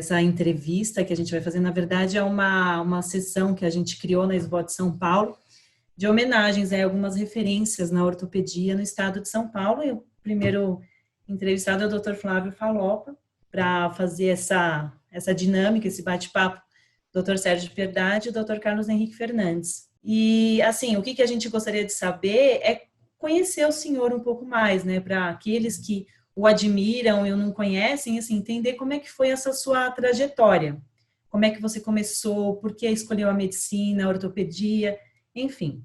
essa entrevista que a gente vai fazer, na verdade, é uma sessão que a gente criou na SBOT São Paulo, de homenagens a algumas referências na ortopedia no estado de São Paulo. E o primeiro entrevistado é o Dr. Flávio Falopa, para fazer essa dinâmica, esse bate-papo, Dr. Sérgio Piedade e o Dr. Carlos Henrique Fernandes. E, assim, o que a gente gostaria de saber é conhecer o senhor um pouco mais, né, para aqueles que o admiram e o não conhecem, assim, entender como é que foi essa sua trajetória, como é que você começou, por que escolheu a medicina, a ortopedia, enfim.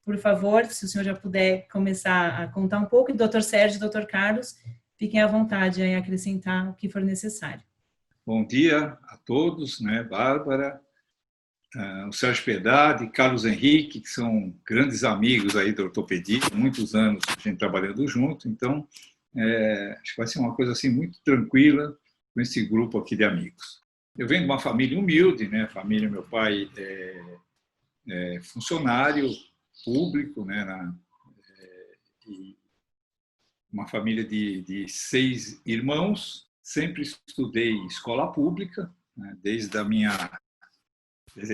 Por favor, se o senhor já puder começar a contar um pouco, e Dr. Sérgio e Dr. Carlos, fiquem à vontade em acrescentar o que for necessário. Bom dia a todos, né, Bárbara, o Sérgio Piedade, Carlos Henrique, que são grandes amigos aí da ortopedia, muitos anos a gente trabalhando junto, então acho que vai ser uma coisa assim muito tranquila com esse grupo aqui de amigos. Eu venho de uma família humilde, né, família, meu pai é funcionário público, né, e uma família de 6 irmãos, sempre estudei escola pública, né, desde a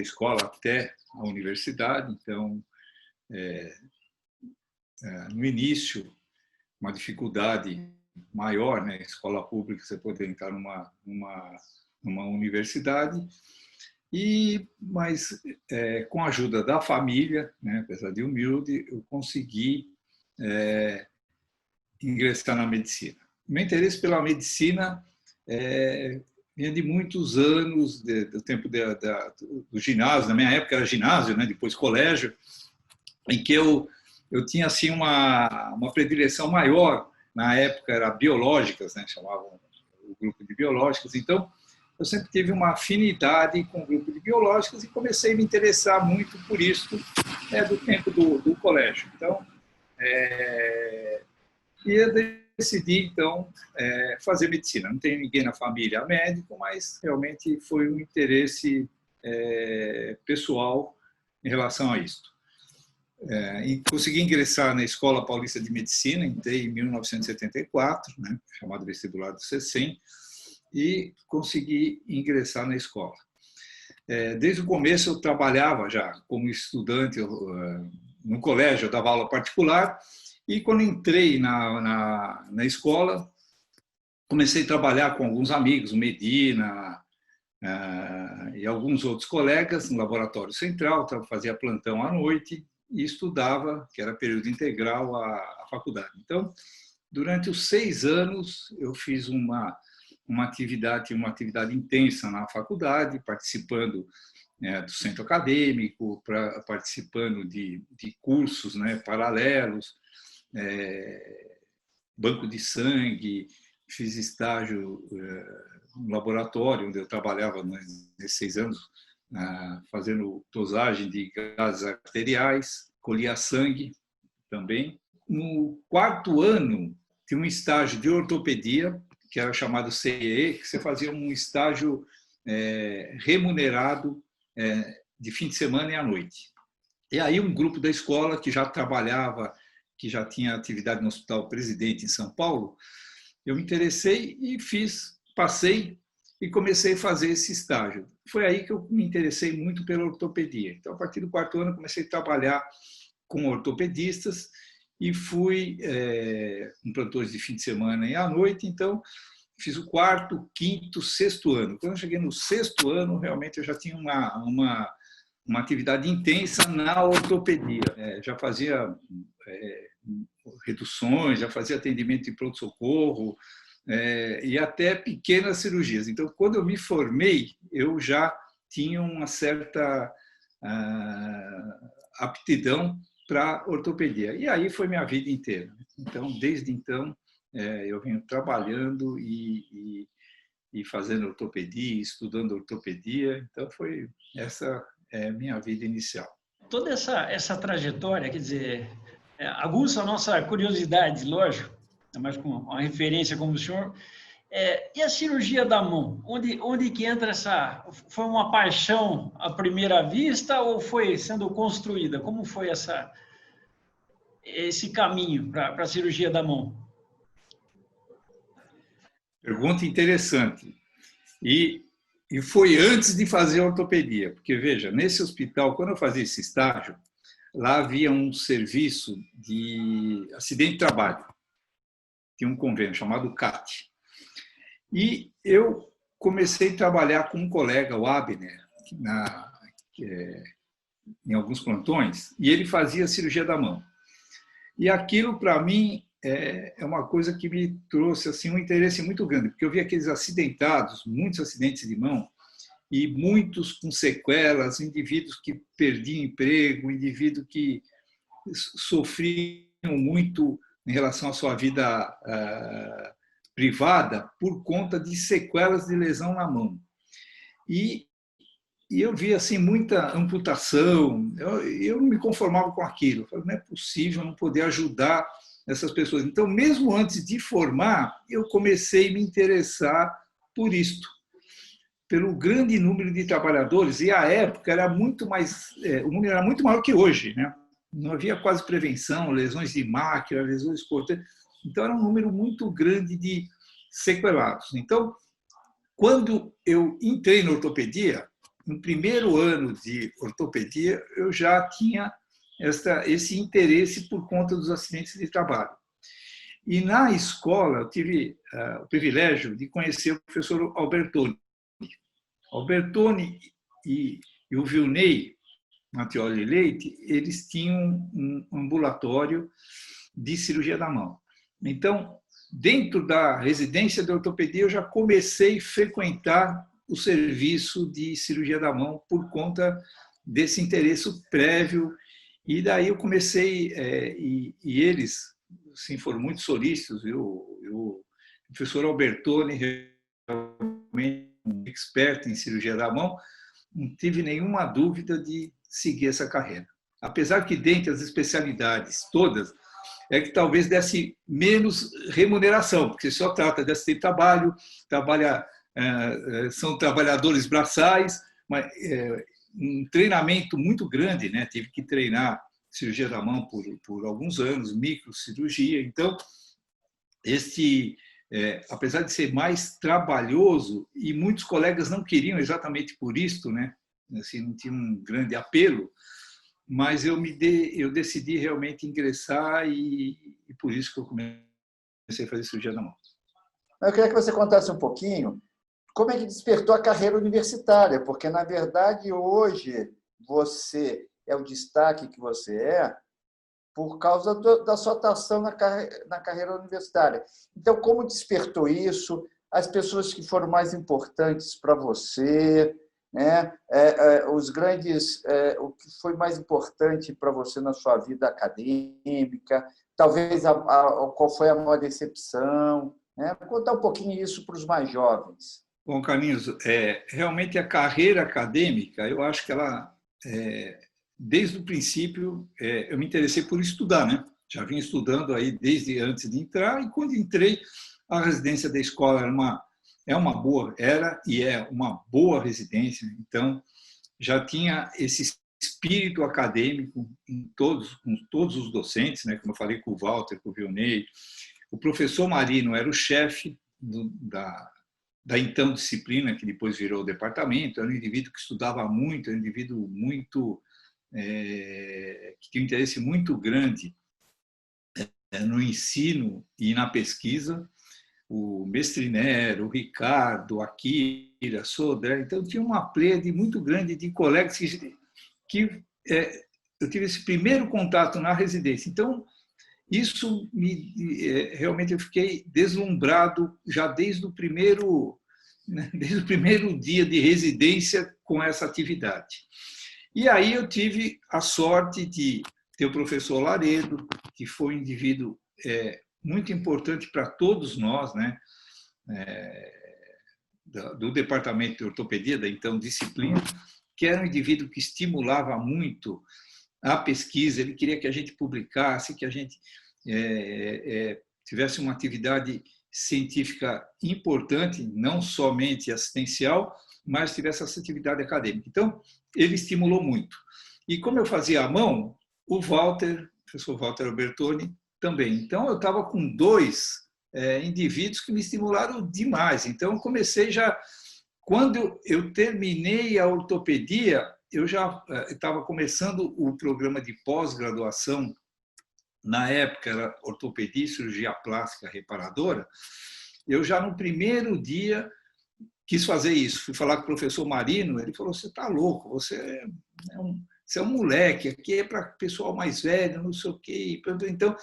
escola até a universidade. Então, no início, uma dificuldade maior, né, escola pública, você poder entrar numa universidade, mas com a ajuda da família, né, apesar de humilde, eu consegui ingressar na medicina. Meu interesse pela medicina vinha de muitos anos, do tempo do ginásio. Na minha época era ginásio, né, depois colégio, em que eu tinha assim uma predileção maior. Na época era biológicas, né, chamavam o grupo de biológicas. Então eu sempre tive uma afinidade com o grupo de biológicas e comecei a me interessar muito por isso do tempo do colégio. Então e eu decidi, então, fazer medicina. Não tem ninguém na família médico, mas realmente foi um interesse pessoal em relação a isso. E consegui ingressar na Escola Paulista de Medicina, entrei em 1974, né, chamado vestibular do CECEM, e consegui ingressar na escola. Desde o começo eu trabalhava já como estudante no colégio, eu dava aula particular. E quando entrei na escola, comecei a trabalhar com alguns amigos, o Medina e alguns outros colegas no laboratório central, fazia plantão à noite e estudava, que era período integral, a faculdade. Então, durante os 6 anos, eu fiz uma atividade intensa na faculdade, participando do centro acadêmico, participando de cursos, né, paralelos, banco de sangue, fiz estágio no laboratório onde eu trabalhava nesses 6 anos, fazendo dosagem de gases arteriais, colhia sangue também. No 4º ano, tinha um estágio de ortopedia, que era chamado CEE, que você fazia um estágio remunerado de fim de semana e à noite. E aí um grupo da escola que já trabalhava, que já tinha atividade no Hospital Presidente em São Paulo, eu me interessei e passei e comecei a fazer esse estágio. Foi aí que eu me interessei muito pela ortopedia. Então, a partir do 4º ano, comecei a trabalhar com ortopedistas e fui com plantões de fim de semana e à noite. Então, fiz o 4º, 5º, 6º ano. Quando eu cheguei no 6º ano, realmente eu já tinha uma atividade intensa na ortopedia. Já fazia reduções, já fazia atendimento de pronto-socorro e até pequenas cirurgias. Então, quando eu me formei, eu já tinha uma certa aptidão para ortopedia. E aí foi minha vida inteira. Então, desde então, eu venho trabalhando e fazendo ortopedia, estudando ortopedia. Então, essa é minha vida inicial. Toda essa trajetória, quer dizer, aguça a nossa curiosidade, lógico, mas com uma referência como o senhor. E a cirurgia da mão? Onde que entra essa... Foi uma paixão à primeira vista ou foi sendo construída? Como foi esse caminho para a cirurgia da mão? Pergunta interessante. E E foi antes de fazer a ortopedia, porque, veja, nesse hospital, quando eu fazia esse estágio, lá havia um serviço de acidente de trabalho, tinha um convênio chamado CAT. E eu comecei a trabalhar com um colega, o Abner, em alguns plantões, e ele fazia cirurgia da mão. E aquilo, para mim, é uma coisa que me trouxe assim, um interesse muito grande, porque eu vi aqueles acidentados, muitos acidentes de mão, e muitos com sequelas, indivíduos que perdiam emprego, indivíduos que sofriam muito em relação à sua vida privada por conta de sequelas de lesão na mão. E eu vi assim muita amputação, eu não me conformava com aquilo. Eu falei, não é possível não poder ajudar essas pessoas. Então, mesmo antes de formar, eu comecei a me interessar por isto, pelo grande número de trabalhadores, e à época era muito mais, o número era muito maior que hoje, né? Não havia quase prevenção, lesões de máquina, lesões cortantes, então era um número muito grande de sequelados. Então, quando eu entrei na ortopedia, no primeiro ano de ortopedia, eu já tinha esse interesse por conta dos acidentes de trabalho. E na escola, eu tive o privilégio de conhecer o professor Albertoni. Albertoni e o Vilney Mattioli Leite, eles tinham um ambulatório de cirurgia da mão. Então, dentro da residência de ortopedia, eu já comecei a frequentar o serviço de cirurgia da mão por conta desse interesse prévio. E daí eu comecei, e eles assim, foram muito solícitos, viu? O professor Albertoni, realmente um expert em cirurgia da mão, não tive nenhuma dúvida de seguir essa carreira. Apesar que, dentre as especialidades todas, é que talvez desse menos remuneração, porque só trata de acidente de trabalho, são trabalhadores braçais, mas um treinamento muito grande, né? Tive que treinar cirurgia da mão por alguns anos, microcirurgia. Então, apesar de ser mais trabalhoso, e muitos colegas não queriam exatamente por isso, né? Assim, não tinha um grande apelo, mas eu decidi realmente ingressar e por isso que eu comecei a fazer cirurgia da mão. Eu queria que você contasse um pouquinho como é que despertou a carreira universitária, porque, na verdade, hoje você é o destaque que você é por causa da sua atuação na carreira universitária. Então, como despertou isso? As pessoas que foram mais importantes para você, né? O que foi mais importante para você na sua vida acadêmica? Talvez qual foi a maior decepção? Né? Contar um pouquinho isso para os mais jovens. Bom, Carlinhos, realmente a carreira acadêmica, eu acho que ela, desde o princípio, eu me interessei por estudar, né? Já vinha estudando aí desde antes de entrar, e quando entrei, a residência da escola era uma boa residência, então já tinha esse espírito acadêmico com todos os docentes, né? Como eu falei com o Walter, com o Vilney. O professor Marino era o chefe da então disciplina, que depois virou o departamento. Era um indivíduo que estudava muito, era um indivíduo muito que tinha um interesse muito grande no ensino e na pesquisa. O Mestriner, o Ricardo, a Kira, a Sodré. Então, tinha uma pleiade muito grande de colegas que eu tive esse primeiro contato na residência. Então, isso realmente eu fiquei deslumbrado já desde o primeiro dia de residência com essa atividade. E aí eu tive a sorte de ter o professor Laredo, que foi um indivíduo muito importante para todos nós, né? Do departamento de ortopedia, da então disciplina, que era um indivíduo que estimulava muito a pesquisa. Ele queria que a gente publicasse, que a gente tivesse uma atividade científica importante, não somente assistencial, mas tivesse essa atividade acadêmica. Então, ele estimulou muito. E como eu fazia à mão, o professor Walter Albertoni, também. Então, eu estava com dois indivíduos que me estimularam demais. Então, eu comecei já Quando eu terminei a ortopedia, eu já estava começando o programa de pós-graduação. Na época era ortopedia e cirurgia plástica reparadora. Eu já no primeiro dia quis fazer isso. Fui falar com o professor Marino, ele falou: você está louco, você é um moleque, aqui é para pessoal mais velho, não sei o quê. Então,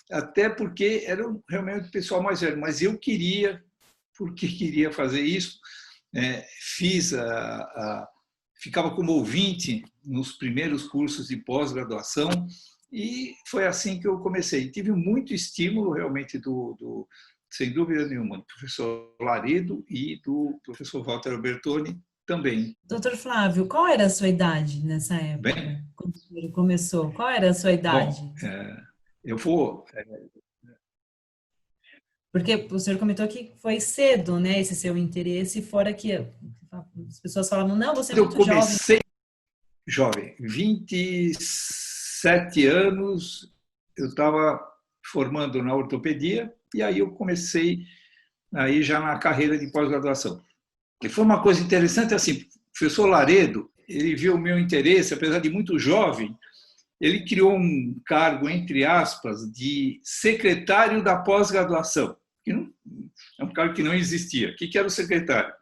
até porque era realmente o pessoal mais velho, mas eu queria, porque queria fazer isso, ficava como ouvinte nos primeiros cursos de pós-graduação, e foi assim que eu comecei. Tive muito estímulo, realmente, sem dúvida nenhuma, do professor Laredo e do professor Walter Albertoni também. Doutor Flávio, qual era a sua idade nessa época? Bem, quando o senhor começou? Qual era a sua idade? Bom, eu vou... Porque o senhor comentou que foi cedo, né, esse seu interesse, fora que as pessoas falavam, não, você é muito jovem. Eu comecei jovem, 27 anos, eu estava formando na ortopedia, e aí eu comecei aí já na carreira de pós-graduação. E foi uma coisa interessante, assim, o professor Laredo, ele viu o meu interesse, apesar de muito jovem, ele criou um cargo, entre aspas, de secretário da pós-graduação, que não, é um cargo que não existia. O que era o secretário?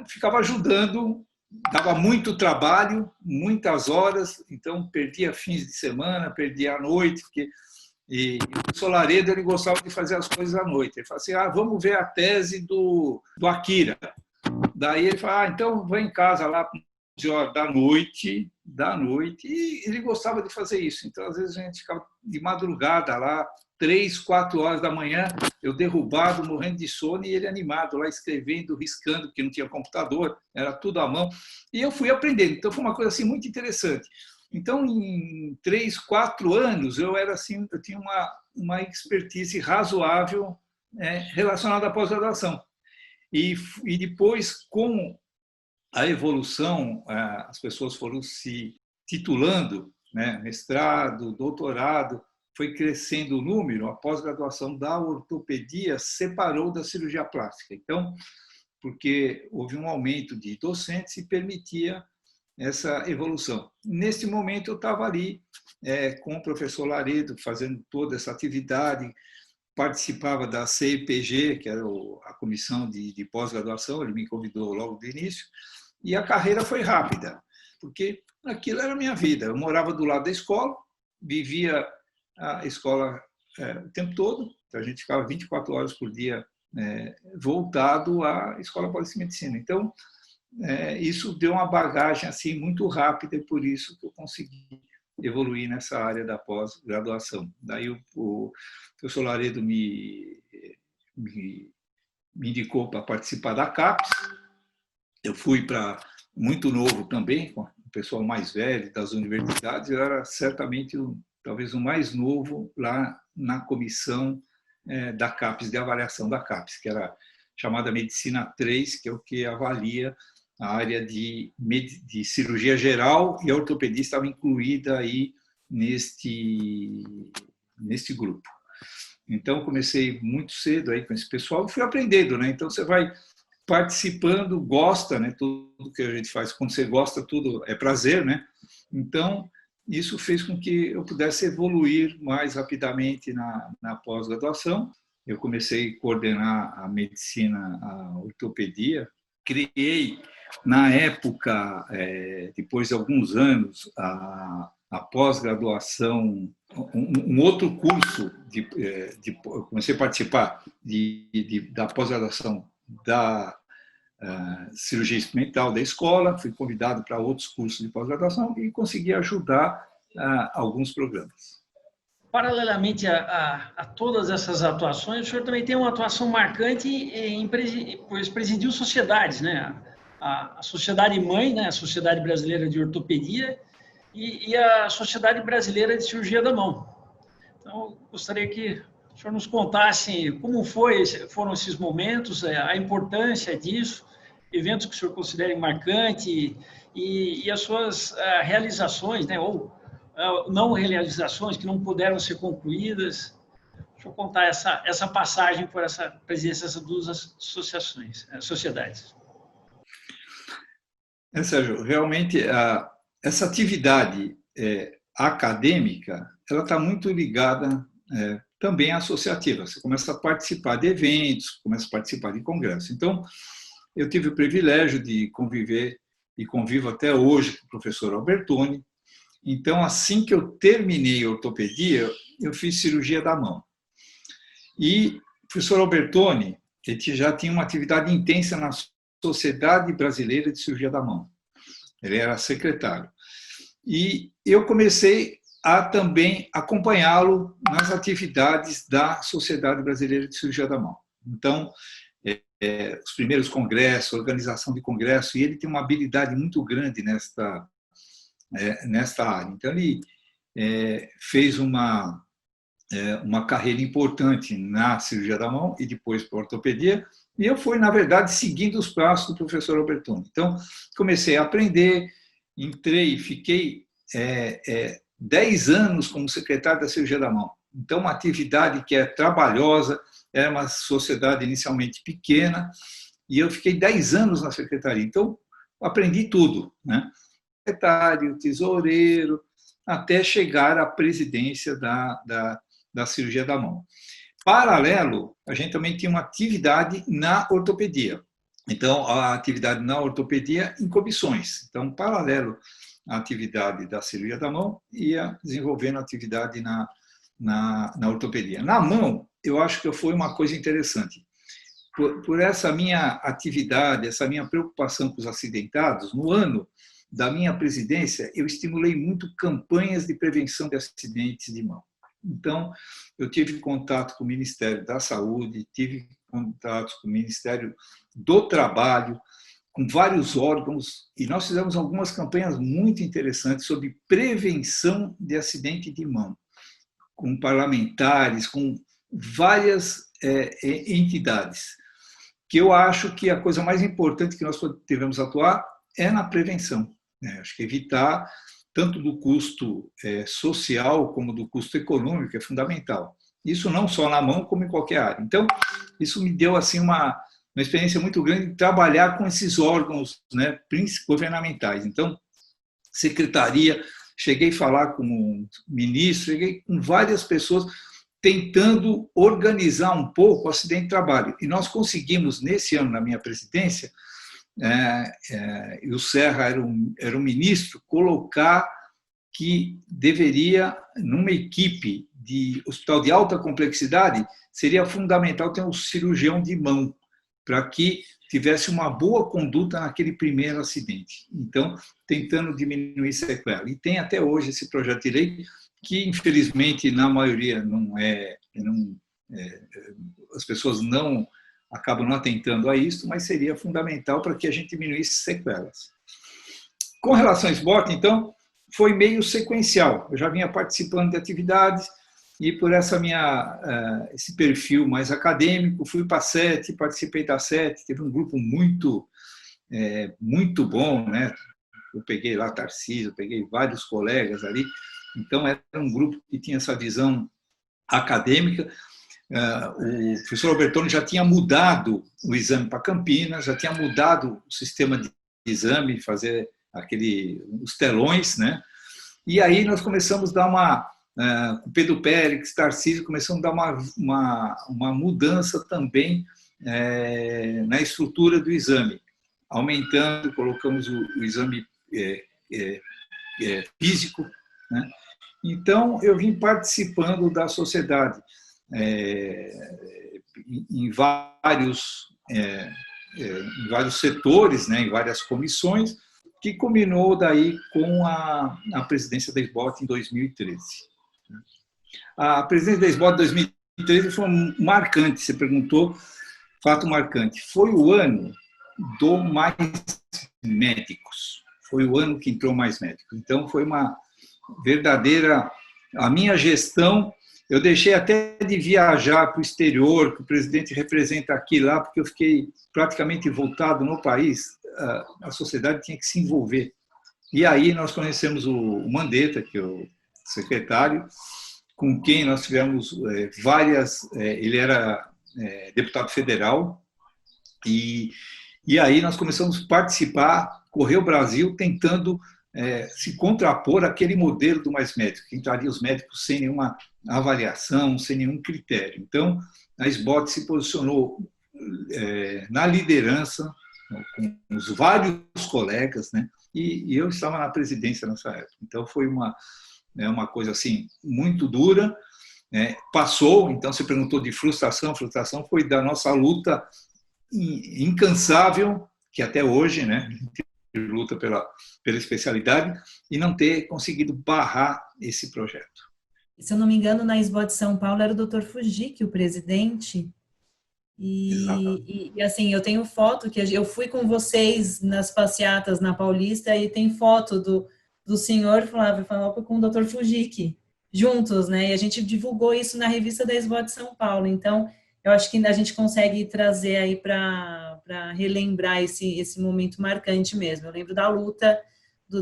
Ficava ajudando, dava muito trabalho, muitas horas, então perdia fins de semana, perdia a noite, e o professor Laredo, ele gostava de fazer as coisas à noite. Ele falava assim, vamos ver a tese do Akira. Daí ele falava, então vai em casa lá 11 horas da noite, e ele gostava de fazer isso. Então, às vezes, a gente ficava de madrugada lá, 3, 4 horas da manhã, eu derrubado, morrendo de sono, e ele animado lá, escrevendo, riscando, porque não tinha computador, era tudo à mão. E eu fui aprendendo. Então, foi uma coisa assim, muito interessante. Então, em 3, 4 anos, eu tinha uma expertise razoável relacionada à pós-graduação. E depois, com a evolução, as pessoas foram se titulando, né, mestrado, doutorado, foi crescendo o número, a pós-graduação da ortopedia separou da cirurgia plástica. Então, porque houve um aumento de docentes e permitia essa evolução. Nesse momento, eu estava ali com o professor Laredo, fazendo toda essa atividade, participava da CEPG, que era a comissão de pós-graduação, ele me convidou logo do início, e a carreira foi rápida, porque aquilo era a minha vida. Eu morava do lado da escola, vivia a escola o tempo todo, então a gente ficava 24 horas por dia voltado à Escola Paulista de Medicina. Então, isso deu uma bagagem assim muito rápida, e por isso que eu consegui evoluir nessa área da pós-graduação. Daí o professor Laredo me indicou para participar da CAPES. Eu fui muito novo também, com o pessoal mais velho das universidades. Eu era certamente talvez o mais novo lá na comissão da CAPES, de avaliação da CAPES, que era chamada Medicina 3, que é o que avalia a área de cirurgia geral, e a ortopedia estava incluída aí neste grupo. Então, comecei muito cedo aí com esse pessoal e fui aprendendo, né? Então, você vai participando, gosta, né? Tudo que a gente faz, quando você gosta, tudo é prazer, né? Então, isso fez com que eu pudesse evoluir mais rapidamente na pós-graduação. Eu comecei a coordenar a medicina, a ortopedia, criei, na época, depois de alguns anos, a pós-graduação, um outro curso, eu comecei a participar da pós-graduação da cirurgia experimental da escola, fui convidado para outros cursos de pós-graduação e consegui ajudar alguns programas. Paralelamente a todas essas atuações, o senhor também tem uma atuação marcante pois presidiu sociedades, né? A Sociedade Mãe, né? A Sociedade Brasileira de Ortopedia e a Sociedade Brasileira de Cirurgia da Mão. Então, gostaria que o senhor nos contasse como foram esses momentos, a importância disso, eventos que o senhor considere marcante e as suas realizações, né? Ou não realizações que não puderam ser concluídas. Deixa eu contar essa passagem por essa presidência dessas duas sociedades. Sérgio, realmente essa atividade acadêmica, ela está muito ligada também à associativa. Você começa a participar de eventos, começa a participar de congressos. Então, eu tive o privilégio de conviver, e convivo até hoje com o professor Albertoni. Então, assim que eu terminei a ortopedia, eu fiz cirurgia da mão. E o professor Albertoni, ele já tinha uma atividade intensa na Sociedade Brasileira de Cirurgia da Mão. Ele era secretário. E eu comecei a também acompanhá-lo nas atividades da Sociedade Brasileira de Cirurgia da Mão. Então, os primeiros congressos, organização de congresso, e ele tem uma habilidade muito grande nesta área. Então, ele fez uma carreira importante na cirurgia da mão e depois para a ortopedia, e eu fui, na verdade, seguindo os passos do professor Albertoni. Então, comecei a aprender, entrei, fiquei 10 anos como secretário da cirurgia da mão. Então, uma atividade que é trabalhosa, era uma sociedade inicialmente pequena, e eu fiquei 10 anos na secretaria. Então, aprendi tudo, né? Secretário, tesoureiro, até chegar à presidência da cirurgia da mão. Paralelo, a gente também tinha uma atividade na ortopedia. Então, a atividade na ortopedia em comissões. Então, paralelo à atividade da cirurgia da mão, ia desenvolvendo atividade na ortopedia. Na mão, eu acho que foi uma coisa interessante. Por essa minha atividade, essa minha preocupação com os acidentados, no ano da minha presidência, eu estimulei muito campanhas de prevenção de acidentes de mão. Então, eu tive contato com o Ministério da Saúde, tive contato com o Ministério do Trabalho, com vários órgãos, e nós fizemos algumas campanhas muito interessantes sobre prevenção de acidente de mão, com parlamentares, com várias entidades, que eu acho que a coisa mais importante que nós devemos atuar é na prevenção. Acho que evitar tanto do custo social como do custo econômico é fundamental. Isso não só na mão, como em qualquer área. Então, isso me deu assim uma experiência muito grande de trabalhar com esses órgãos, né, governamentais. Então, secretaria, cheguei a falar com o ministro, cheguei com várias pessoas tentando organizar um pouco o acidente de trabalho. E nós conseguimos, nesse ano, na minha presidência, e o Serra era um ministro, colocar que deveria, numa equipe de hospital de alta complexidade, seria fundamental ter um cirurgião de mão, para que tivesse uma boa conduta naquele primeiro acidente. Então, tentando diminuir sequela. E tem até hoje esse projeto de lei, que, infelizmente, na maioria as pessoas acabam não atentando a isso, mas seria fundamental para que a gente diminuísse sequelas. Com relação ao SBOT, então, foi meio sequencial. Eu já vinha participando de atividades e, por esse perfil mais acadêmico, fui para a SET, participei da SET, teve um grupo muito bom, né? Eu peguei lá Tarcísio, peguei vários colegas ali, então era um grupo que tinha essa visão acadêmica. O professor Albertoni já tinha mudado o exame para Campinas, já tinha mudado o sistema de exame, fazer os telões, né? E aí nós começamos a dar com Pedro Pérez, Tarcísio, começamos a dar uma mudança também na estrutura do exame, aumentando, colocamos o exame físico, né? Então, eu vim participando da sociedade em vários setores, né, em várias comissões, que culminou daí com a presidência da SBOT em 2013. A presidência da SBOT em 2013 foi marcante, você perguntou, fato marcante. Foi o ano do mais médicos, foi o ano que entrou mais médicos. Então, foi uma verdadeira... A minha gestão, eu deixei até de viajar para o exterior, que o presidente representa aqui e lá, porque eu fiquei praticamente voltado no país, a sociedade tinha que se envolver. E aí nós conhecemos o Mandetta, que é o secretário, com quem nós tivemos ele era deputado federal, e aí nós começamos a participar correr o Brasil tentando se contrapor àquele modelo do Mais Médico, que entraria os médicos sem nenhuma avaliação, sem nenhum critério. Então, a SBOT se posicionou na liderança, com os vários colegas, né? E eu estava na presidência nessa época. Então, foi uma coisa assim, muito dura. Passou, então você perguntou de frustração. Frustração foi da nossa luta incansável, que até hoje, né, luta pela especialidade, e não ter conseguido barrar esse projeto. Se eu não me engano, na SBOT de São Paulo era o Dr. Fujiki, o presidente. E assim, eu tenho foto que eu fui com vocês nas passeatas na Paulista e tem foto do senhor Flávio Falopa com o Dr. Fujiki juntos, né? E a gente divulgou isso na revista da SBOT de São Paulo. Então, eu acho que a gente consegue trazer aí para relembrar esse momento marcante mesmo. Eu lembro da luta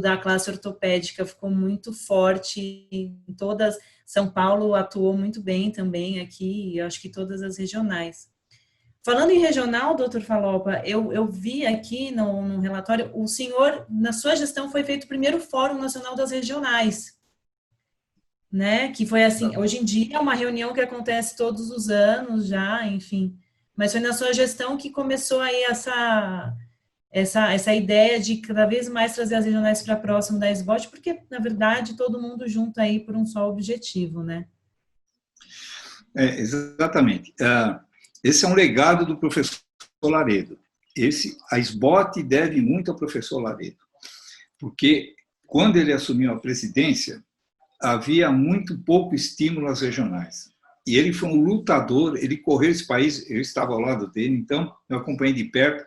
da classe ortopédica, ficou muito forte em todas. São Paulo atuou muito bem também aqui, eu acho que todas as regionais. Falando em regional, doutor Falopa, eu vi aqui no relatório, o senhor, na sua gestão, foi feito o primeiro Fórum Nacional das Regionais, né? Que foi assim, hoje em dia é uma reunião que acontece todos os anos já, enfim, mas foi na sua gestão que começou aí essa ideia de cada vez mais trazer as regionais para próximo da SBOT, porque, na verdade, todo mundo junto aí por um só objetivo, né? Exatamente. Esse é um legado do professor Laredo. A SBOT deve muito ao professor Laredo, porque quando ele assumiu a presidência, havia muito pouco estímulo às regionais. E ele foi um lutador, ele correu esse país, eu estava ao lado dele, então eu acompanhei de perto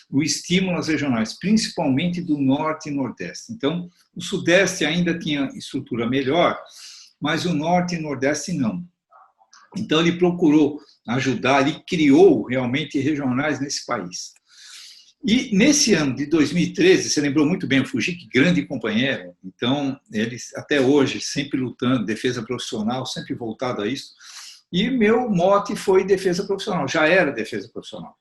o estímulo às regionais, principalmente do Norte e Nordeste. Então, o Sudeste ainda tinha estrutura melhor, mas o Norte e Nordeste não. Então, ele procurou ajudar, ele criou realmente regionais nesse país. E nesse ano de 2013, você lembrou muito bem o Fujiki, grande companheiro, então ele até hoje sempre lutando, defesa profissional, sempre voltado a isso, e meu mote foi defesa profissional, já era defesa profissional.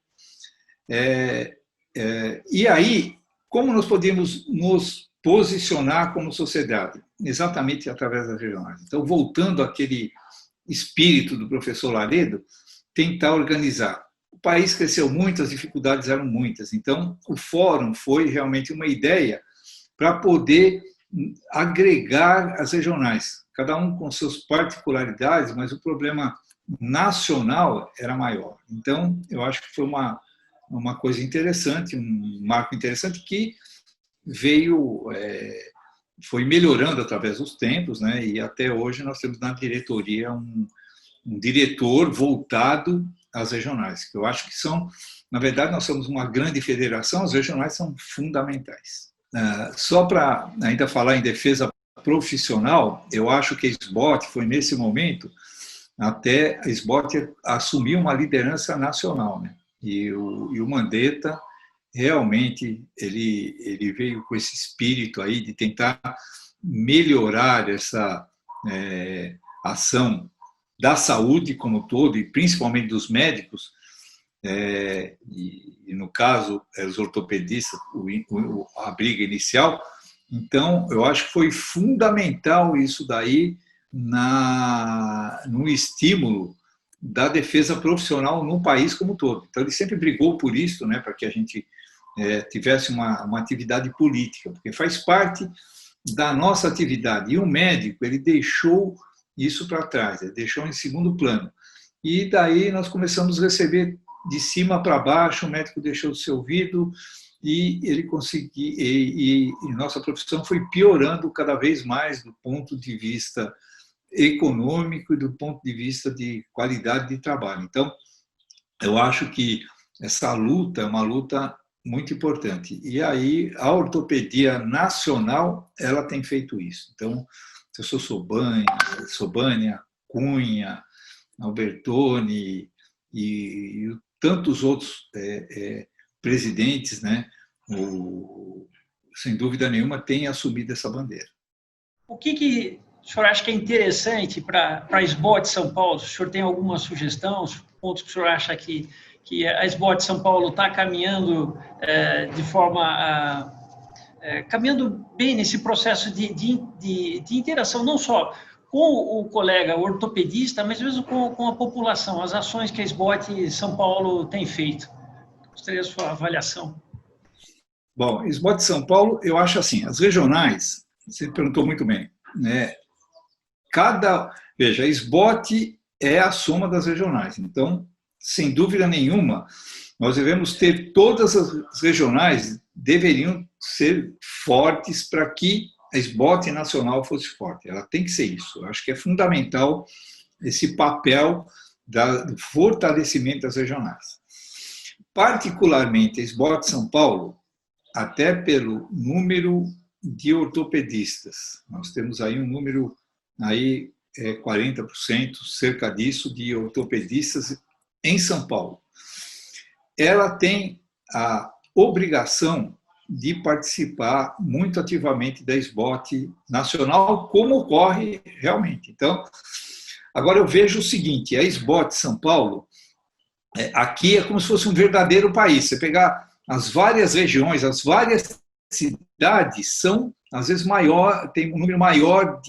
E aí, como nós podíamos nos posicionar como sociedade? Exatamente através das regionais. Então, voltando àquele espírito do professor Laredo, tentar organizar. O país cresceu muito, as dificuldades eram muitas. Então, o fórum foi realmente uma ideia para poder agregar as regionais, cada um com suas particularidades, mas o problema nacional era maior. Então, eu acho que foi uma coisa interessante, um marco interessante que veio, foi melhorando através dos tempos, né? E até hoje nós temos na diretoria um diretor voltado às regionais, que eu acho que são, na verdade, nós somos uma grande federação, as regionais são fundamentais. Só para ainda falar em defesa profissional, eu acho que a SBOT foi nesse momento, até a SBOT assumiu uma liderança nacional, né? E o Mandetta, realmente, ele veio com esse espírito aí de tentar melhorar essa ação da saúde como um todo, e principalmente dos médicos, e no caso, os ortopedistas, a briga inicial. Então, eu acho que foi fundamental isso daí no estímulo da defesa profissional no país como um todo. Então, ele sempre brigou por isso, né, para que a gente tivesse uma atividade política, porque faz parte da nossa atividade. E o médico, ele deixou isso para trás, ele deixou em segundo plano. E daí nós começamos a receber de cima para baixo, o médico deixou de ser ouvido e ele conseguiu, e nossa profissão foi piorando cada vez mais do ponto de vista econômico e do ponto de vista de qualidade de trabalho. Então, eu acho que essa luta é uma luta muito importante. E aí, a ortopedia nacional, ela tem feito isso. Então, eu sou Sobânia, Cunha, Albertoni e tantos outros presidentes, né? Sem dúvida nenhuma, têm assumido essa bandeira. O que o senhor acha que é interessante para a SBOT de São Paulo? O senhor tem alguma sugestão, pontos que o senhor acha que a SBOT de São Paulo está caminhando de forma caminhando bem nesse processo de interação, não só com o colega ortopedista, mas mesmo com a população, as ações que a SBOT São Paulo tem feito. Gostaria da sua avaliação. Bom, SBOT São Paulo, eu acho assim, as regionais, você perguntou muito bem, né? Veja, a SBOT é a soma das regionais, então, sem dúvida nenhuma, nós devemos ter todas as regionais deveriam ser fortes para que a SBOT nacional fosse forte. Ela tem que ser isso. Eu acho que é fundamental esse papel do fortalecimento das regionais. Particularmente a SBOT São Paulo, até pelo número de ortopedistas. Nós temos aí um número, aí 40%, cerca disso, de ortopedistas em São Paulo. Ela tem a obrigação de participar muito ativamente da SBOT nacional, como ocorre realmente. Então, agora eu vejo o seguinte, a SBOT São Paulo, aqui é como se fosse um verdadeiro país. Você pegar as várias regiões, as várias cidades são, às vezes, tem um número maior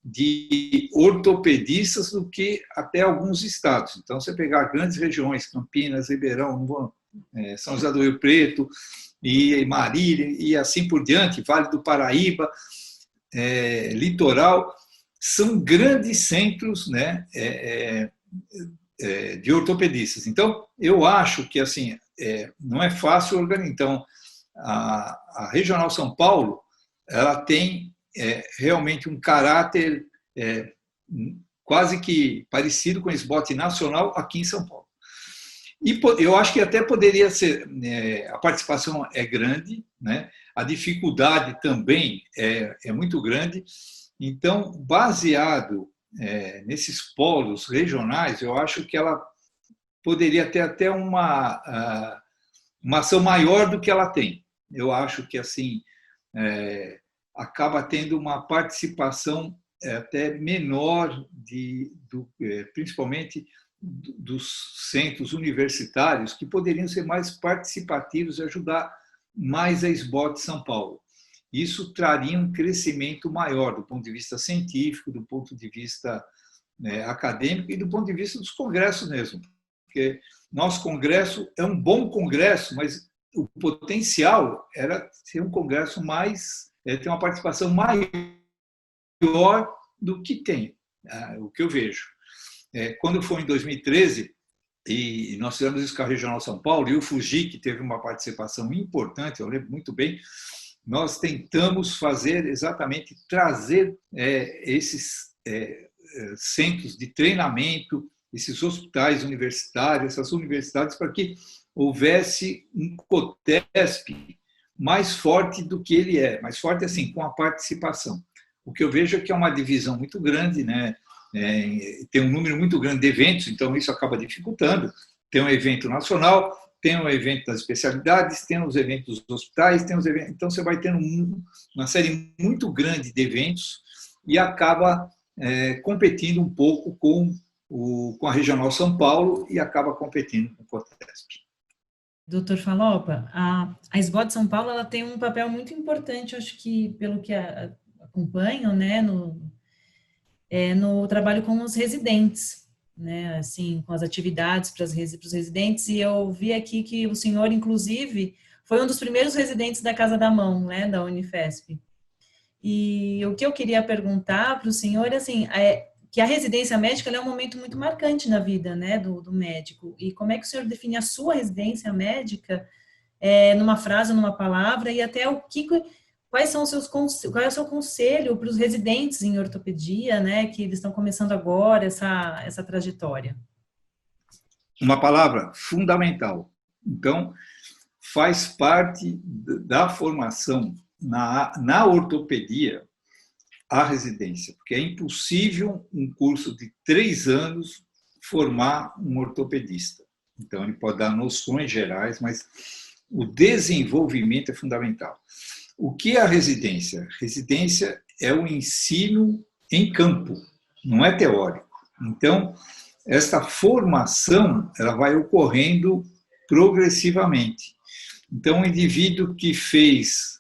de ortopedistas do que até alguns estados. Então, você pegar grandes regiões, Campinas, Ribeirão, São José do Rio Preto, e Marília, e assim por diante, Vale do Paraíba, Litoral, são grandes centros, né, de ortopedistas. Então, eu acho que assim não é fácil organizar. Então, a Regional São Paulo, ela tem realmente um caráter quase que parecido com a SBOT nacional aqui em São Paulo. E eu acho que até poderia ser, a participação é grande, né? A dificuldade também é muito grande. Então, baseado nesses polos regionais, eu acho que ela poderia ter até uma ação maior do que ela tem. Eu acho que assim acaba tendo uma participação até menor, principalmente dos centros universitários, que poderiam ser mais participativos e ajudar mais a SBOT São Paulo. Isso traria um crescimento maior do ponto de vista científico, do ponto de vista acadêmico e do ponto de vista dos congressos mesmo. Porque nosso congresso é um bom congresso, mas o potencial era ser um congresso mais, ter uma participação maior do que tem, o que eu vejo. Quando foi em 2013, e nós fizemos isso com a Regional São Paulo, e o Fuji, que teve uma participação importante, eu lembro muito bem, nós tentamos fazer exatamente, trazer esses centros de treinamento, esses hospitais universitários, essas universidades, para que houvesse um COTESP mais forte do que ele é, mais forte assim, com a participação. O que eu vejo é que é uma divisão muito grande, né? Tem um número muito grande de eventos, então isso acaba dificultando. Tem um evento nacional, tem um evento das especialidades, tem os eventos dos hospitais, tem os eventos, então você vai tendo uma série muito grande de eventos e acaba competindo um pouco com a Regional São Paulo e acaba competindo com o COTESP. Doutor Falopa, a SBOT São Paulo ela tem um papel muito importante, acho que pelo que acompanham, né, no trabalho com os residentes, né, assim, com as atividades para os residentes, e eu vi aqui que o senhor, inclusive, foi um dos primeiros residentes da Casa da Mão, né, da Unifesp. E o que eu queria perguntar para o senhor, assim, que a residência médica é um momento muito marcante na vida, né, do médico, e como é que o senhor define a sua residência médica numa frase, numa palavra, e até qual é o seu conselho para os residentes em ortopedia, né, que eles estão começando agora essa trajetória? Uma palavra fundamental. Então, faz parte da formação na ortopedia a residência, porque é impossível um curso de 3 anos formar um ortopedista. Então, ele pode dar noções gerais, mas o desenvolvimento é fundamental. O que é a residência? Residência é o ensino em campo, não é teórico. Então, esta formação ela vai ocorrendo progressivamente. Então, o indivíduo que fez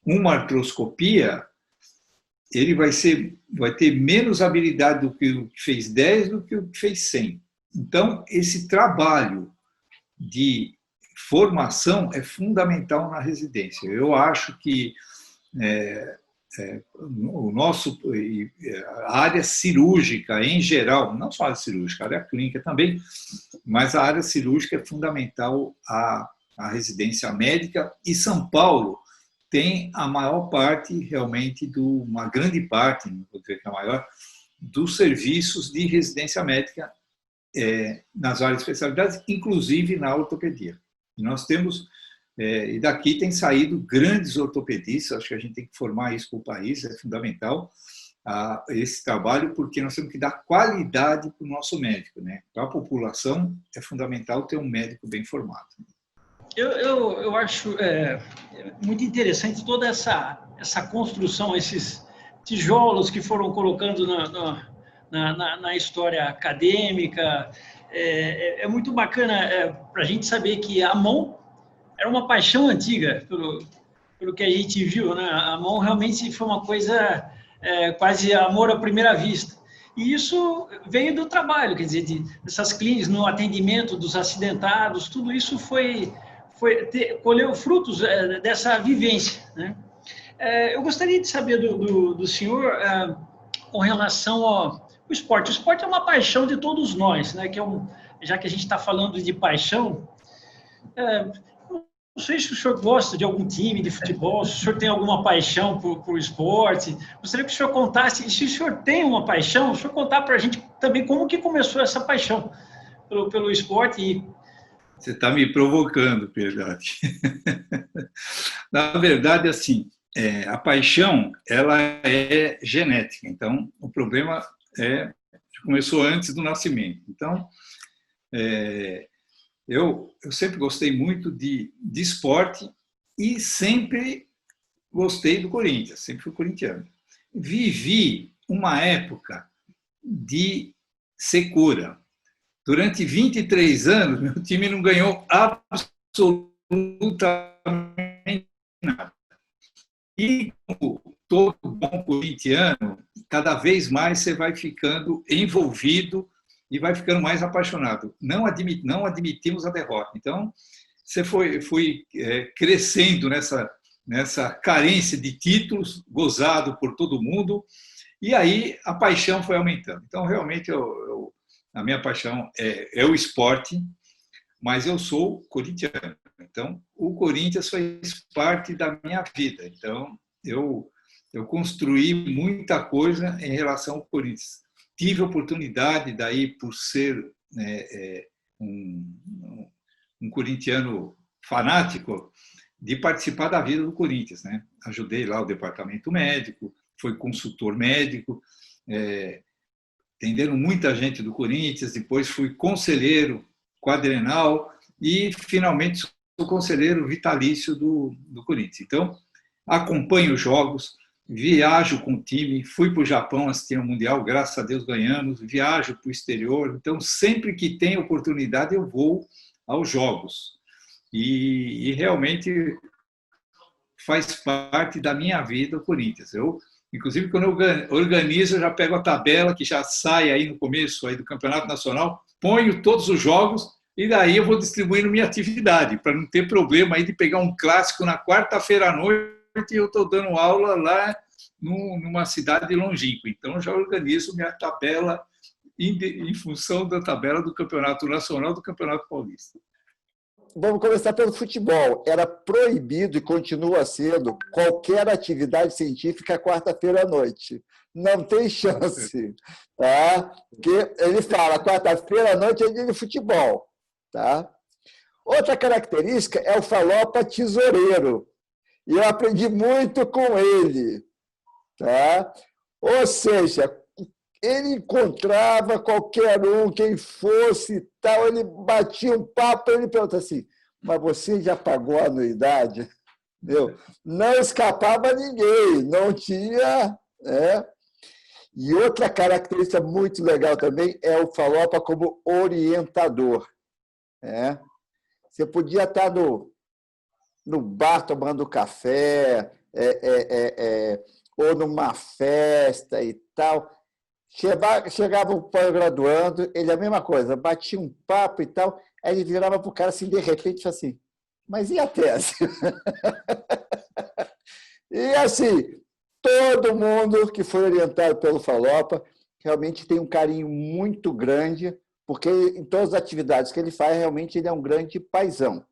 uma artroscopia, ele vai ter menos habilidade do que o que fez 10 do que o que fez 100. Então, esse trabalho de formação é fundamental na residência. Eu acho que a área cirúrgica em geral, não só a área cirúrgica, a área clínica também, mas a área cirúrgica é fundamental à residência médica, e São Paulo tem a maior parte, realmente, uma grande parte, não vou dizer que é a maior, dos serviços de residência médica nas várias especialidades, inclusive na ortopedia. E nós temos, e daqui tem saído grandes ortopedistas, acho que a gente tem que formar isso para o país, é fundamental esse trabalho, porque nós temos que dar qualidade para o nosso médico, né? Para a população é fundamental ter um médico bem formado. Eu acho muito interessante toda essa construção, esses tijolos que foram colocando na história acadêmica. É muito bacana para a gente saber que a mão era uma paixão antiga, pelo que a gente viu, né? A mão realmente foi uma coisa quase amor à primeira vista. E isso veio do trabalho, quer dizer, dessas clínicas, no atendimento dos acidentados, tudo isso colheu frutos dessa vivência, né? Eu gostaria de saber do senhor com relação ao esporte. O esporte é uma paixão de todos nós, né? Já que a gente está falando de paixão, não sei se o senhor gosta de algum time de futebol, se o senhor tem alguma paixão por esporte. Gostaria que o senhor contasse, se o senhor tem uma paixão, o senhor contar para a gente também como que começou essa paixão pelo esporte. Você está me provocando, verdade. Na verdade, assim, a paixão ela é genética. Então, o problema começou antes do nascimento. Então, eu sempre gostei muito de esporte e sempre gostei do Corinthians, sempre fui corintiano. Vivi uma época de secura. Durante 23 anos, meu time não ganhou absolutamente nada. E, como todo bom corintiano, cada vez mais você vai ficando envolvido e vai ficando mais apaixonado. Não admitimos a derrota. Então, você fui crescendo nessa carência de títulos, gozado por todo mundo, e aí a paixão foi aumentando. Então, realmente, a minha paixão é o esporte, mas eu sou corintiano. Então, o Corinthians faz parte da minha vida. Então, eu construí muita coisa em relação ao Corinthians. Tive a oportunidade, daí, por ser um corintiano fanático, de participar da vida do Corinthians, né? Ajudei lá o departamento médico, fui consultor médico, atendendo muita gente do Corinthians, depois fui conselheiro quadrenal e, finalmente, sou conselheiro vitalício do Corinthians. Então, acompanho os jogos, viajo com o time, fui para o Japão assistir ao Mundial, graças a Deus ganhamos, viajo para o exterior. Então, sempre que tem oportunidade, eu vou aos jogos. E realmente faz parte da minha vida o Corinthians. Inclusive, quando eu organizo, eu já pego a tabela que já sai aí no começo aí do Campeonato Nacional, ponho todos os jogos e daí eu vou distribuindo minha atividade, para não ter problema aí de pegar um clássico na quarta-feira à noite e eu estou dando aula lá numa cidade longínqua. Então, eu já organizo minha tabela em função da tabela do Campeonato Nacional e do Campeonato Paulista. Vamos começar pelo futebol. Era proibido e continua sendo qualquer atividade científica quarta-feira à noite. Não tem chance. Tá? Porque ele fala, quarta-feira à noite é dia de futebol. Tá? Outra característica é o falopa tesoureiro. E eu aprendi muito com ele. Tá? Ou seja, ele encontrava qualquer um, quem fosse, tal, ele batia um papo, ele perguntava assim, mas você já pagou a anuidade? Meu, não escapava ninguém, não tinha... E outra característica muito legal também é o falopa como orientador. Você podia estar no bar tomando café, ou numa festa e tal. Chegava um pós-graduando, ele a mesma coisa, batia um papo e tal, aí ele virava para o cara assim, de repente, assim, mas e a tese? E assim, todo mundo que foi orientado pelo Falopa realmente tem um carinho muito grande, porque em todas as atividades que ele faz, realmente ele é um grande paizão,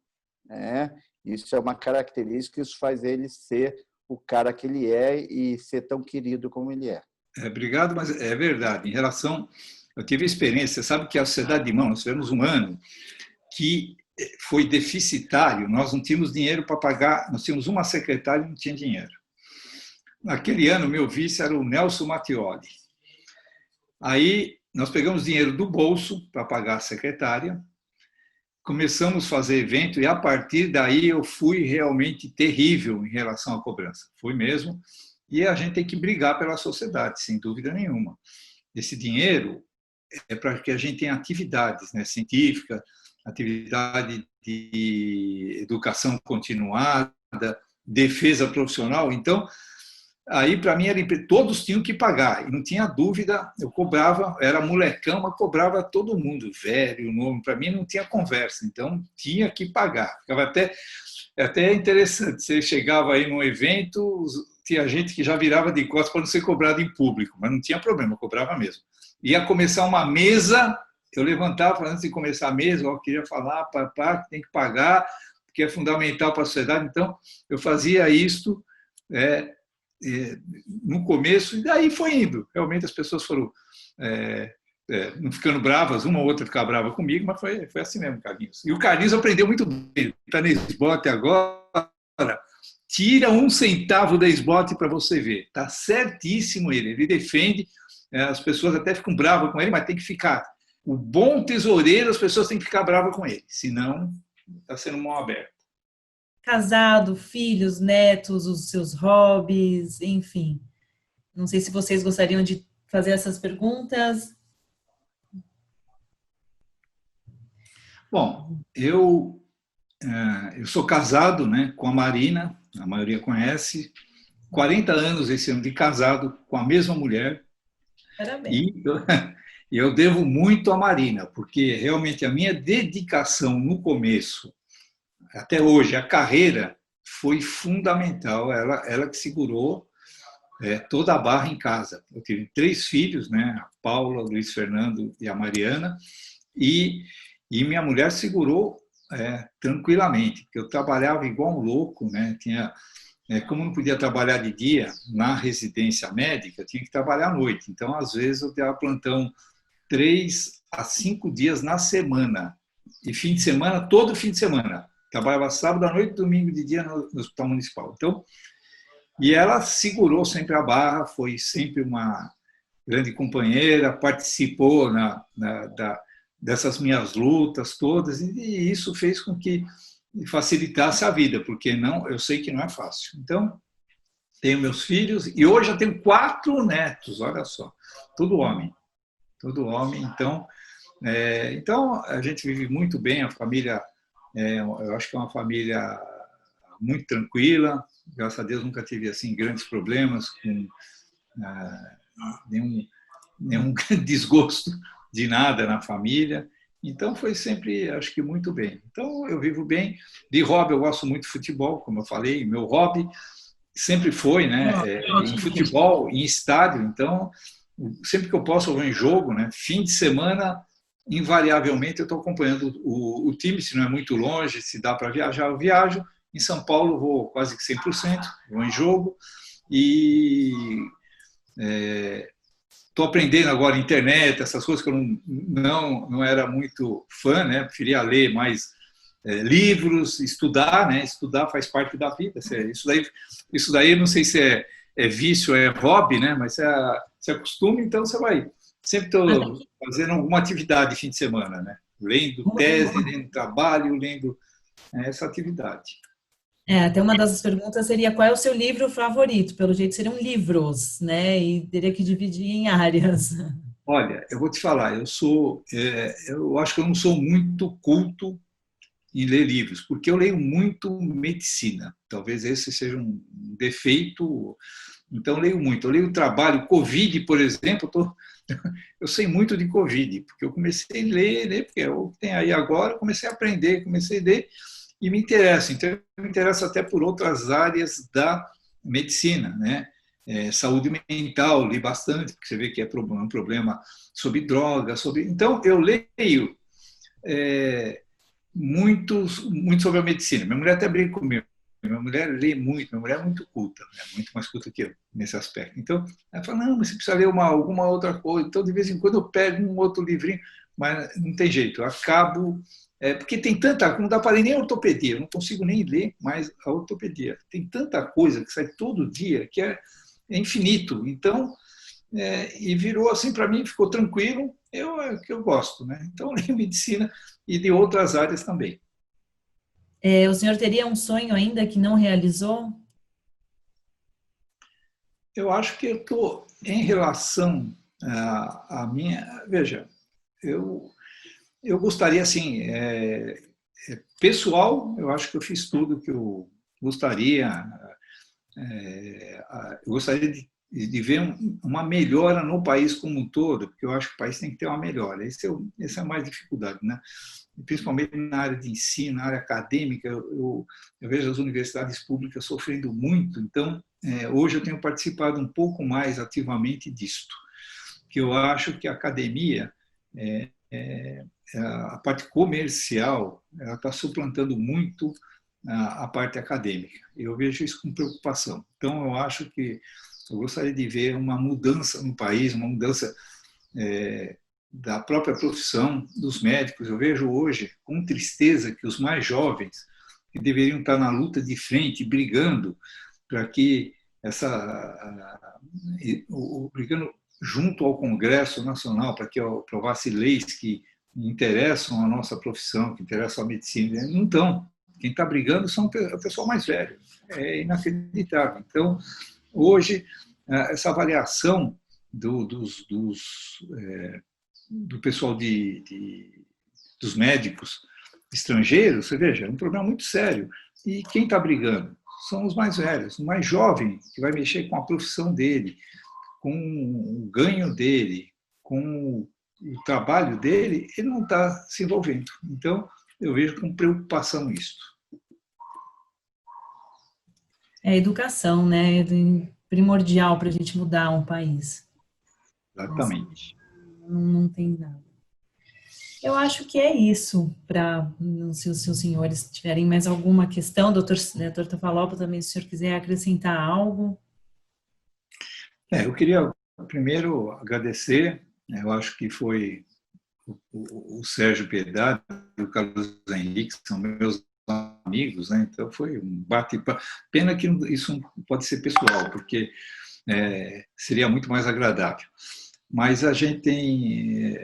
né? Isso é uma característica que isso faz ele ser o cara que ele é e ser tão querido como ele é. Obrigado, mas é verdade. Em relação, eu tive experiência, você sabe que a Sociedade de Mão, nós tivemos um ano que foi deficitário, nós não tínhamos dinheiro para pagar, nós tínhamos uma secretária e não tinha dinheiro. Naquele ano, meu vice era o Nelson Mattioli. Aí, nós pegamos dinheiro do bolso para pagar a secretária, começamos a fazer evento e, a partir daí, eu fui realmente terrível em relação à cobrança. Fui mesmo. E a gente tem que brigar pela sociedade, sem dúvida nenhuma. Esse dinheiro é para que a gente tenha atividades, né, científicas, atividade de educação continuada, defesa profissional. Então, aí para mim todos tinham que pagar, e não tinha dúvida, eu cobrava, era molecão, mas cobrava todo mundo, velho, novo, para mim não tinha conversa, então tinha que pagar. Ficava até interessante, você chegava aí num evento, tinha gente que já virava de costas para não ser cobrado em público, mas não tinha problema, eu cobrava mesmo. Ia começar uma mesa, eu levantava antes de começar a mesa, eu queria falar, papá, tem que pagar, porque é fundamental para a sociedade. Então, eu fazia isto no começo, e daí foi indo. Realmente as pessoas foram não ficando bravas, uma ou outra ficava brava comigo, mas foi assim mesmo, Carlinhos. E o Carlinhos aprendeu muito bem, está na SBOT agora, tira 1 centavo da SBOT para você ver. Está certíssimo ele defende, as pessoas até ficam bravas com ele, mas tem que ficar. O bom tesoureiro, as pessoas têm que ficar bravas com ele, senão está sendo mão aberta. Casado, filhos, netos, os seus hobbies, enfim. Não sei se vocês gostariam de fazer essas perguntas. Bom, eu sou casado, né, com a Marina, a maioria conhece, 40 anos esse ano de casado com a mesma mulher. Parabéns. E eu devo muito à Marina, porque realmente a minha dedicação no começo, até hoje, a carreira foi fundamental. Ela que segurou toda a barra em casa. Eu tive 3 filhos, né, a Paula, o Luiz Fernando e a Mariana, e minha mulher segurou tranquilamente, porque eu trabalhava igual um louco, né? Como não podia trabalhar de dia na residência médica, tinha que trabalhar à noite. Então, às vezes, eu dava plantão 3 a 5 dias na semana. E fim de semana, todo fim de semana. Trabalhava sábado à noite, domingo de dia no Hospital Municipal. Então, e ela segurou sempre a barra, foi sempre uma grande companheira, participou dessas minhas lutas todas, e isso fez com que facilitasse a vida, porque eu sei que não é fácil. Então, tenho meus filhos, e hoje eu tenho 4 netos, olha só, tudo homem. Então a gente vive muito bem, a família, eu acho que é uma família muito tranquila, graças a Deus nunca tive assim grandes problemas com nenhum desgosto de nada na família. Então, foi sempre, acho que, muito bem. Então, eu vivo bem. De hobby, eu gosto muito de futebol, como eu falei. Meu hobby sempre foi, né, em futebol, em estádio. Então, sempre que eu posso, eu vou em jogo, né? Fim de semana, invariavelmente, eu estou acompanhando o time, se não é muito longe, se dá para viajar, eu viajo. Em São Paulo, vou quase que 100%, vou em jogo. E estou aprendendo agora internet, essas coisas que eu não era muito fã, né? Preferia ler mais livros, estudar, né? Estudar faz parte da vida. Isso daí não sei se é vício, é hobby, né? Mas se acostuma, então você vai. Sempre estou fazendo alguma atividade de fim de semana, né? Lendo tese, lendo trabalho, lendo essa atividade. Até uma das perguntas seria qual é o seu livro favorito? Pelo jeito seriam livros, né? E teria que dividir em áreas. Olha, eu vou te falar, eu acho que eu não sou muito culto em ler livros, porque eu leio muito medicina. Talvez esse seja um defeito. Então, eu leio muito. Eu leio trabalho, Covid, por exemplo, eu sei muito de Covid, porque eu comecei a ler, porque é o que tem aí agora, comecei a aprender, comecei a ler, e me interessa. Então, me interessa até por outras áreas da medicina, né? Saúde mental, li bastante, porque você vê que é um problema sobre drogas, Então, eu leio muito sobre a medicina. Minha mulher até brinca comigo. Minha mulher lê muito, minha mulher é muito culta, muito mais culta que eu nesse aspecto. Então, ela fala, não, mas você precisa ler alguma outra coisa. Então, de vez em quando, eu pego um outro livrinho, mas não tem jeito, eu acabo... porque tem tanta... Não dá para ler nem a ortopedia, eu não consigo nem ler mais a ortopedia. Tem tanta coisa que sai todo dia que é infinito. Então, e virou assim para mim, ficou tranquilo, que eu gosto, né? Então, eu leio medicina e de outras áreas também. O senhor teria um sonho ainda que não realizou? Eu acho que eu estou em relação à minha... Veja, eu gostaria, assim, pessoal, eu acho que eu fiz tudo que eu gostaria. Eu gostaria de ver uma melhora no país como um todo, porque eu acho que o país tem que ter uma melhora. Essa é a mais dificuldade, né? Principalmente na área de ensino, na área acadêmica, eu vejo as universidades públicas sofrendo muito. Então, hoje eu tenho participado um pouco mais ativamente disto, que eu acho que a academia, a parte comercial, ela está suplantando muito a parte acadêmica. Eu vejo isso com preocupação. Então, eu acho que eu gostaria de ver uma mudança no país, uma mudança da própria profissão dos médicos. Eu vejo hoje, com tristeza, que os mais jovens, que deveriam estar na luta de frente, brigando para que brigando junto ao Congresso Nacional, para que aprovasse leis que interessam a nossa profissão, que interessam a medicina, não estão. Quem está brigando são o pessoal mais velho. É inacreditável. Então, hoje, essa avaliação do pessoal dos médicos estrangeiros, você veja, é um problema muito sério. E quem está brigando? São os mais velhos, o mais jovem, que vai mexer com a profissão dele, com o ganho dele, com o trabalho dele, ele não está se envolvendo. Então, eu vejo com preocupação isso. É a educação, né? Primordial para a gente mudar um país. Exatamente. Não tem nada. Eu acho que é isso, se os senhores tiverem mais alguma questão, doutor Tafalopa, também, se o senhor quiser acrescentar algo. Eu queria primeiro agradecer, eu acho que foi o Sérgio Piedade e o Carlos Henrique, que são meus amigos, né? Então foi um bate-papo. Pena que isso não pode ser pessoal, porque seria muito mais agradável. Mas a gente tem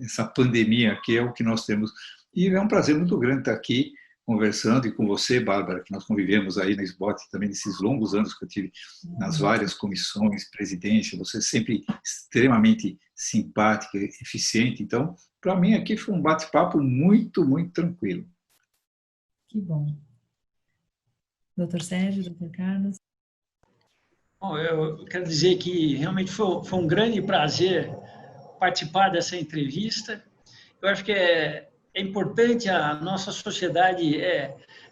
essa pandemia, que é o que nós temos, e é um prazer muito grande estar aqui conversando, e com você, Bárbara, que nós convivemos aí na SBOT também nesses longos anos que eu tive nas várias comissões, presidência, você sempre extremamente simpática, eficiente. Então, para mim aqui foi um bate-papo muito, muito tranquilo. Que bom. Doutor Sérgio, doutor Carlos? Bom, eu quero dizer que realmente foi um grande prazer participar dessa entrevista. Eu acho que é importante a nossa sociedade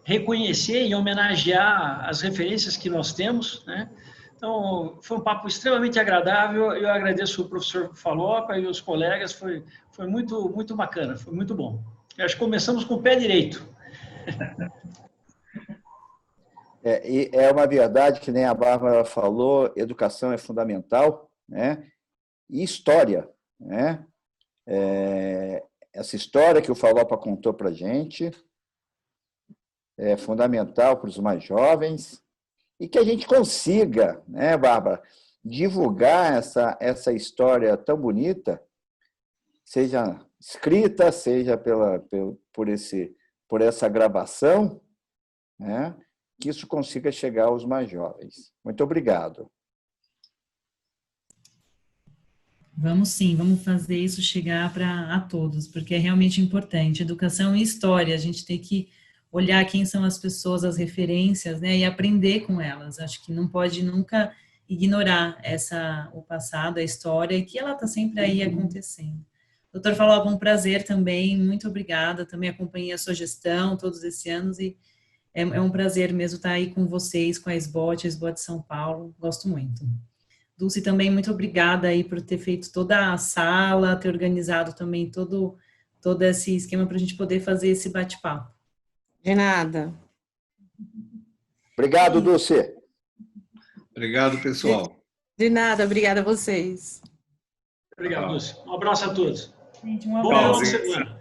reconhecer e homenagear as referências que nós temos, né? Então, foi um papo extremamente agradável. Eu agradeço o professor Falopa e os colegas. Foi muito, muito bacana, foi muito bom. Eu acho que começamos com o pé direito. E é uma verdade que nem a Bárbara falou, educação é fundamental, né? E história, né? Essa história que o Falopa contou para a gente é fundamental para os mais jovens e que a gente consiga, né, Bárbara, divulgar essa história tão bonita, seja escrita, seja por essa gravação, né? Que isso consiga chegar aos mais jovens. Muito obrigado. Vamos sim, vamos fazer isso chegar a todos, porque é realmente importante. Educação e história, a gente tem que olhar quem são as pessoas, as referências, né, e aprender com elas. Acho que não pode nunca ignorar o passado, a história, e que ela está sempre aí acontecendo. Doutor Falopa, um prazer também, muito obrigada, também acompanhei a sua gestão todos esses anos, e é um prazer mesmo estar aí com vocês, com a SBOT São Paulo, gosto muito. Dulce, também muito obrigada aí por ter feito toda a sala, ter organizado também todo esse esquema para a gente poder fazer esse bate-papo. De nada. Obrigado, Dulce. Obrigado, pessoal. De nada, obrigada a vocês. Obrigado, Lúcio. Um abraço a todos. Gente, um Bom abraço. final de semana.